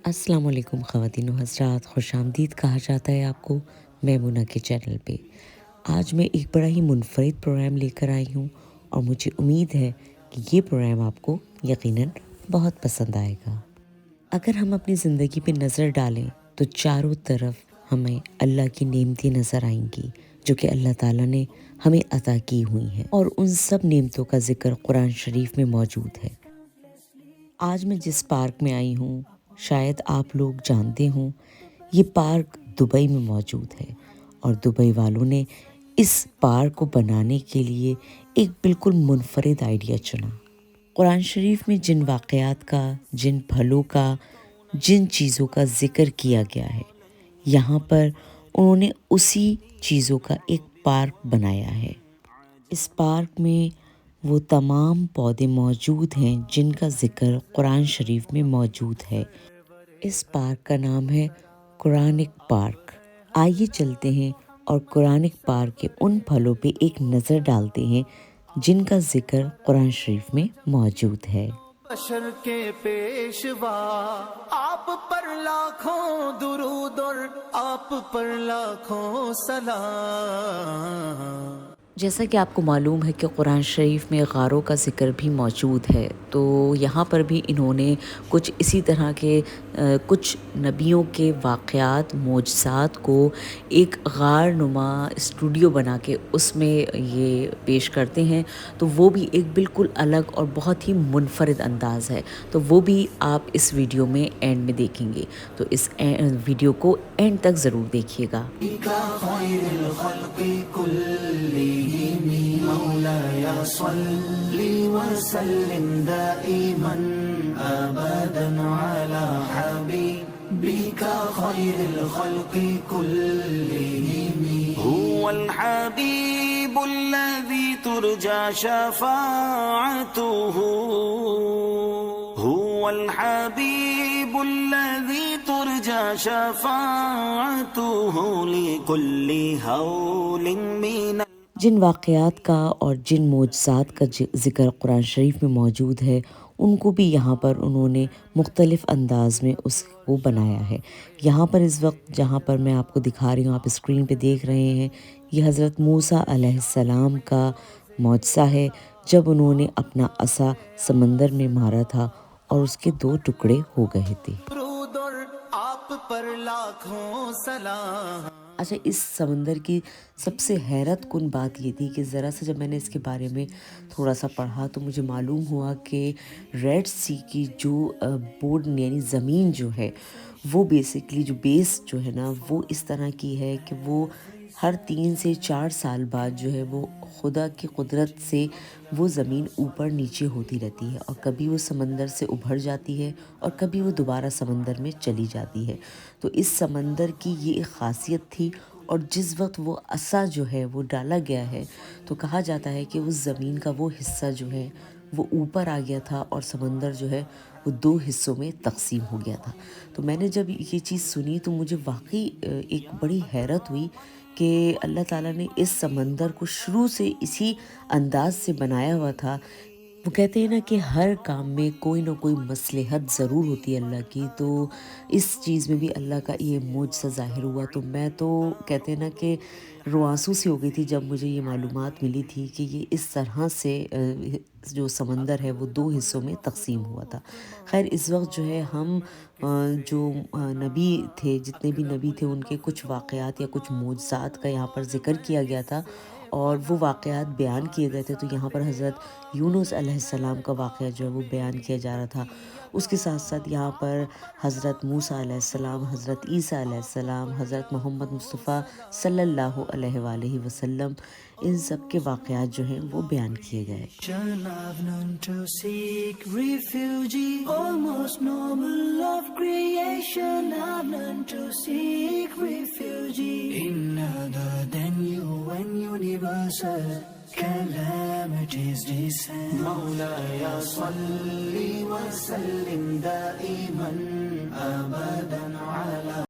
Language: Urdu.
السلام علیکم خواتین و حضرات، خوش آمدید کہا جاتا ہے آپ کو میمونہ کے چینل پہ۔ آج میں ایک بڑا ہی منفرد پروگرام لے کر آئی ہوں اور مجھے امید ہے کہ یہ پروگرام آپ کو یقیناً بہت پسند آئے گا۔ اگر ہم اپنی زندگی پہ نظر ڈالیں تو چاروں طرف ہمیں اللہ کی نعمتیں نظر آئیں گی جو کہ اللہ تعالیٰ نے ہمیں عطا کی ہوئی ہیں، اور ان سب نعمتوں کا ذکر قرآن شریف میں موجود ہے۔ آج میں جس پارک میں آئی ہوں شاید آپ لوگ جانتے ہوں، یہ پارک دبئی میں موجود ہے، اور دبئی والوں نے اس پارک کو بنانے کے لیے ایک بالکل منفرد آئیڈیا چنا۔ قرآن شریف میں جن واقعات کا، جن پھلوں کا، جن چیزوں کا ذکر کیا گیا ہے، یہاں پر انہوں نے اسی چیزوں کا ایک پارک بنایا ہے۔ اس پارک میں وہ تمام پودے موجود ہیں جن کا ذکر قرآن شریف میں موجود ہے۔ اس پارک کا نام ہے قرآنک پارک۔ آئیے چلتے ہیں اور قرآنک پارک کے ان پھلوں پہ ایک نظر ڈالتے ہیں جن کا ذکر قرآن شریف میں موجود ہے۔ بشر کے پیشوا آپ پر لاکھوں درود اور آپ پر لاکھوں سلام۔ جیسا کہ آپ کو معلوم ہے کہ قرآن شریف میں غاروں کا ذکر بھی موجود ہے، تو یہاں پر بھی انہوں نے کچھ اسی طرح کے کچھ نبیوں کے واقعات، معجزات کو ایک غار نما اسٹوڈیو بنا کے اس میں یہ پیش کرتے ہیں، تو وہ بھی ایک بالکل الگ اور بہت ہی منفرد انداز ہے، تو وہ بھی آپ اس ویڈیو میں اینڈ میں دیکھیں گے، تو اس ویڈیو کو اینڈ تک ضرور دیکھیے گا۔ مولاي صل وسلم دائما أبدا على حبيبك خير الخلق كلهم هو الحبيب الذي ترجى شفاعته هو الحبيب الذي ترجى شفاعته لكل هول من جن واقعات کا اور جن معجزات کا ذکر قرآن شریف میں موجود ہے، ان کو بھی یہاں پر انہوں نے مختلف انداز میں اس کو بنایا ہے۔ یہاں پر اس وقت جہاں پر میں آپ کو دکھا رہی ہوں، آپ اسکرین پہ دیکھ رہے ہیں، یہ حضرت موسیٰ علیہ السلام کا معجزہ ہے جب انہوں نے اپنا عصا سمندر میں مارا تھا اور اس کے 2 ٹکڑے ہو گئے تھے۔ آپ پر لاکھوں سلام۔ اچھا، اس سمندر کی سب سے حیرت کن بات یہ تھی کہ ذرا سا جب میں نے اس کے بارے میں تھوڑا سا پڑھا تو مجھے معلوم ہوا کہ ریڈ سی کی جو بورڈ یعنی زمین جو ہے، وہ بیسکلی جو بیس جو ہے نا، وہ اس طرح کی ہے کہ وہ ہر 3 سے 4 سال بعد جو ہے وہ خدا کی قدرت سے وہ زمین اوپر نیچے ہوتی رہتی ہے، اور کبھی وہ سمندر سے ابھر جاتی ہے اور کبھی وہ دوبارہ سمندر میں چلی جاتی ہے۔ تو اس سمندر کی یہ ایک خاصیت تھی، اور جس وقت وہ عصا جو ہے وہ ڈالا گیا ہے تو کہا جاتا ہے کہ اس زمین کا وہ حصہ جو ہے وہ اوپر آ گیا تھا اور سمندر جو ہے وہ 2 حصوں میں تقسیم ہو گیا تھا۔ تو میں نے جب یہ چیز سنی تو مجھے واقعی ایک بڑی حیرت ہوئی کہ اللہ تعالیٰ نے اس سمندر کو شروع سے اسی انداز سے بنایا ہوا تھا۔ وہ کہتے ہیں نا کہ ہر کام میں کوئی نہ کوئی مصلحت ضرور ہوتی ہے اللہ کی، تو اس چیز میں بھی اللہ کا یہ معجزہ ظاہر ہوا۔ تو میں تو کہتے ہیں نا کہ روآنسو سی ہو گئی تھی جب مجھے یہ معلومات ملی تھی کہ یہ اس طرح سے جو سمندر ہے وہ 2 حصوں میں تقسیم ہوا تھا۔ خیر، اس وقت جو ہے ہم جو نبی تھے، جتنے بھی نبی تھے، ان کے کچھ واقعات یا کچھ معجزات کا یہاں پر ذکر کیا گیا تھا، اور وہ واقعات بیان کیے گئے تھے۔ تو یہاں پر حضرت یونس علیہ السلام کا واقعہ جو ہے وہ بیان کیا جا رہا تھا۔ اس کے ساتھ ساتھ یہاں پر حضرت موسیٰ علیہ السلام، حضرت عیسیٰ علیہ السلام، حضرت محمد مصطفیٰ صلی اللہ علیہ وآلہ وسلم، ان سب کے واقعات جو ہیں وہ بیان کیے گئے۔ calamities descend مولاي صل وسلم دائما أبدا على